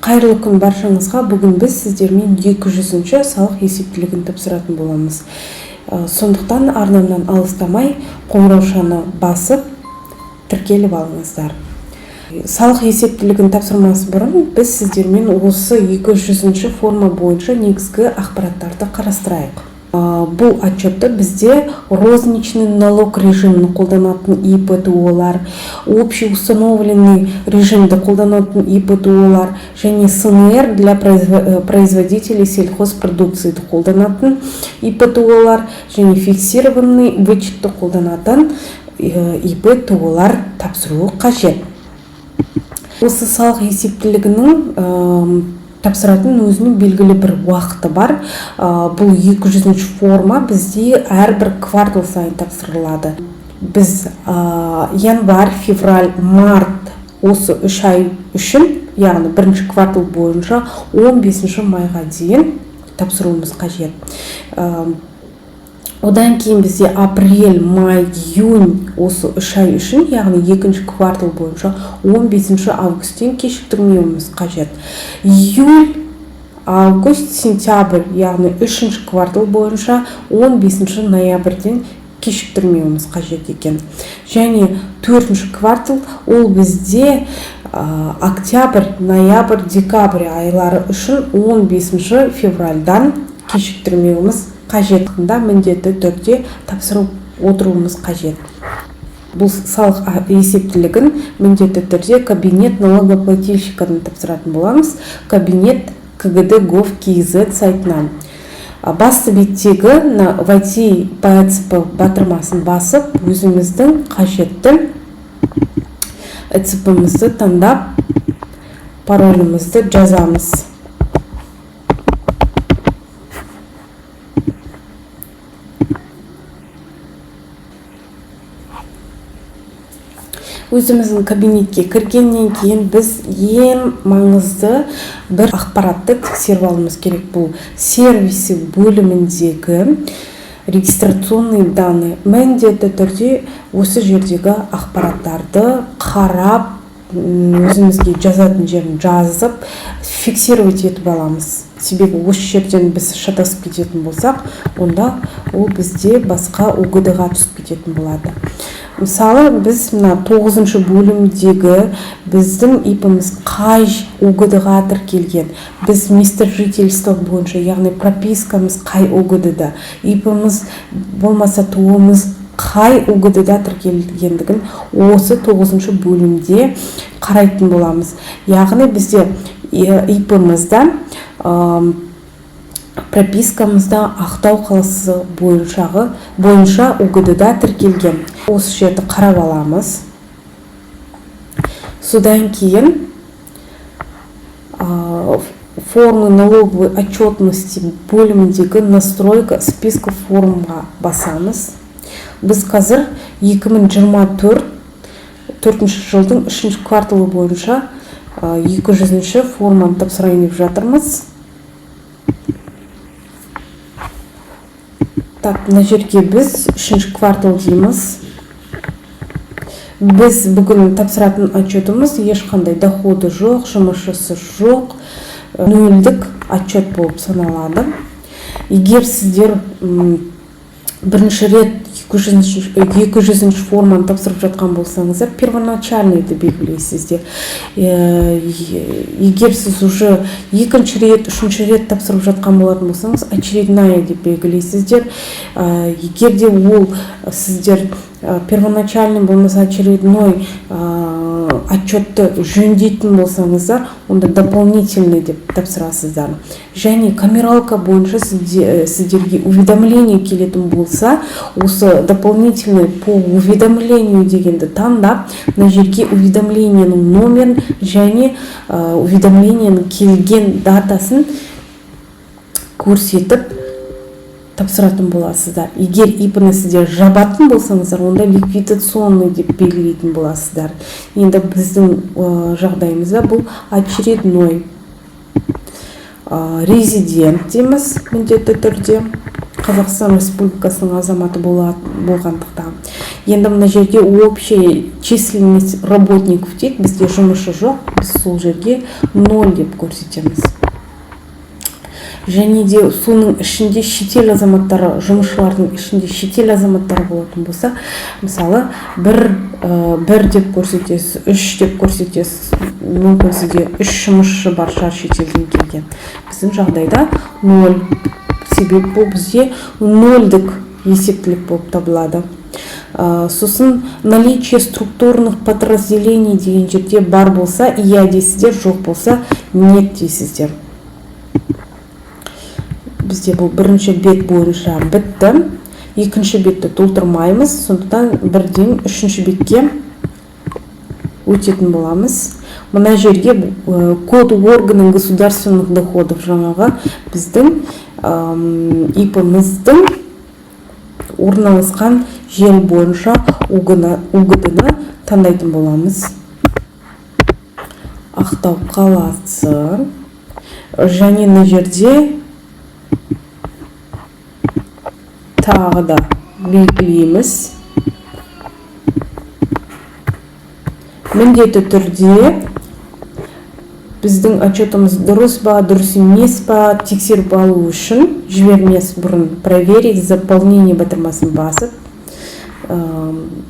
Қайырлы күн баршаңызға. Бүгін біз сіздермен 200-ші салық есептілігін тапсыратын боламыз. Сондықтан арнамнан алыстамай қоңыраушаны басып тіркеліп алыңыздар. Салық есептілігін тапсырмас бұрын біз сіздермен осы 200-ші форма бойынша негізгі ақпараттарды қарастырайық. Бұл отчетта бізде розничный налог режимін қолданатын ИПТО-лар, общеустановленный режимді қолданатын ИПТО-лар және СНР для производителей сельхозпродукцияды қолданатын ИПТО-лар және фиксированный вычетті қолданатын ИПТО-лар тапсыруы қажет. Осы салық есептілігінің тапсыратын өзінің белгілі бір уақыты бар. Бұл 200-ші форма бізде әрбір квартал сайын тапсырылады. Біз январь, февраль, март осы 3 ай үшін, яғни бірінші квартал бойынша 15 майға дейін тапсыруымыз қажет. Одан кейін бізде апрель, май, июнь осы 3 ай үшін, яғни екінші квартал бойынша 15 августтен кешіктірмеуіміз қажет. Июль, август, сентябрь, яғни 3-ші квартал бойынша 15 ноябрьден кешіктірмеуіміз қажет екен. Және 4-ші квартал ол бізде октябрь, ноябрь, декабрь айлары үшін 15 февральдан кешіктірмеуіміз қажетінде міндетті түрде тапсырып отыруымыз қажет. Бұл салық есептілігін міндетті түрде кабинет налогоплательщикадан тапсыратын боламыз. Кабинет КГД.gov.kz сайтынан. Басты беттегі войти по ЭЦП батырмасын басып, өзіміздің қажетті ЭЦП-мізді таңдап, паролімізді жазамыз. Өзіміздің кабинетке кіргеннен кейін біз ең маңызды бір ақпаратты тексеріп алуымыз керек. Бұл сервисі бөліміндегі регистрационный данные. Міндетті түрде осы жердегі ақпараттарды қарап, өзімізге жазатын жерін жазып, фиксировать етіп аламыз. Себебі осы жерден біз шатасып кететін болсақ, онда ол бізде басқа ОГД-ға түсіп кететін болады. Мысалы, біз 9-шы бөлімдегі біздің ИП-міз қай ОГД-ға тіркелген, біз место жительства бойынша, яғни пропискамыз қай ОГД-да, ИП-міз болмаса туымыз қай ОГД-да тіркелгендігін осы 9-шы бөлімде қарайтын боламыз. Яғни бізде ИП-мізда пропискамызда Ақтау қаласы бойынша ОГД-да тіркелген. Осы жерді қарап аламыз. Содан кейін формы налоговой отчетности бөліміндегі настройка списка формға басамыз. Біз қазір 2024 жылдың 3-ші кварталы бойынша 200-ші форманы тапсырайын деп жатырмыз. Так, на жерге біз 3-ші квартал дейміз. Біз бүгін тапсыратын отчетымыз ешқандай доходы жоқ, жұмысшысы жоқ, нөлдік отчет болып саналады. Егер сіздер бірінші рет 200-ші форманы тапсырып жатқан болсаңыздар, первоначальныйды белгілейсіздер. Егер сіз уже екінші рет, үшінші рет тапсырып жатқан болатын болсаңыз, очередная деп белгілейсіздер. Егер де ол сіздер первоначальный болмаса очередной отчетты жөндейтін болсаңыздар, онда дополнительный деп тапсырасыздар. Және камералка бойынша сіздерге уведомление келетін болса, осы дополнительный по уведомлению дегенді таңдап, на жерге уведомлениенің номерін және уведомлениенің келген датасын көрсетіп тапсыратын боласыздар. Егер ИП-ні сіздер жабатын болсаңыздар, онда ликвидационный деп белгілейтін боласыздар. Енді біздің жағдайымызда бұл очередной резидент дейміз, міндетті түрде Қазақстан Республикасының азаматы болғандықтан. Енді мына жерге общая численность работников дейді, бізде жұмысшы жоқ, біз сол жерге 0 деп көрсетеміз. Және де соның ішінде шетел азаматтары, жұмысшылардың ішінде шетел азаматтары болатын болса, мысалы 1 деп көрсетесіз, 3 деп көрсетесіз, мүмкін сізде 3 жұмысшы бар шығар шетелден келген. Біздің жағдайда 0, себеп бұл бізде 0-дік есептілік болып табылады. Сосын наличие структурных подразделений деген жерде бар болса, иә дейсіздер, жоқ болса, нет дейсіздер. Бізде бұл бірінші бет бойынша бітті. Екінші бетті толтырмаймыз, сондықтан бірден үшінші бетке өтетін боламыз. Мына жерге код органы государственных доходов жаңағы біздің ИП-міздің орналасқан жер бойынша УГД-ны таңдайтын боламыз. Ақтау қаласы. Және мына жерде тағы да белгілейміз. Міндетті түрде біздің отчетымыз дұрыс ба, дұрыс емес па тексеріп алу үшін жібермес бұрын проверить заполнение батырмасын басып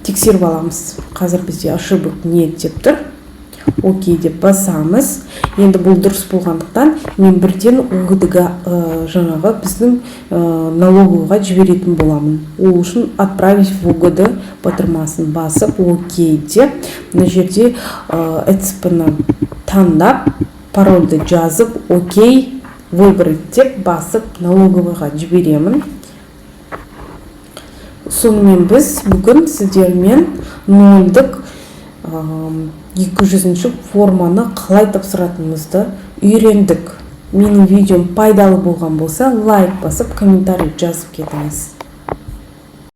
тексеріп аламыз. Қазір бізде ошибок нет деп тұр. Окей деп басамыз. Енді бұл дұрыс болғандықтан мен бірден УГД-ға жаңағы біздің налоговыйға жіберетін боламын. Ол үшін отправить в УГД батырмасын басып окей деп, мына жерде ЭЦП-ны таңдап, парольді жазып окей выбрать деп басып налоговыйға жіберемін. Сонымен біз бүгін сіздермен 0-дік 200-ші форманы қалай тапсыратынымызды үйрендік. Менің видеом пайдалы болған болса, лайк басып, комментарий жазып кетіңіз.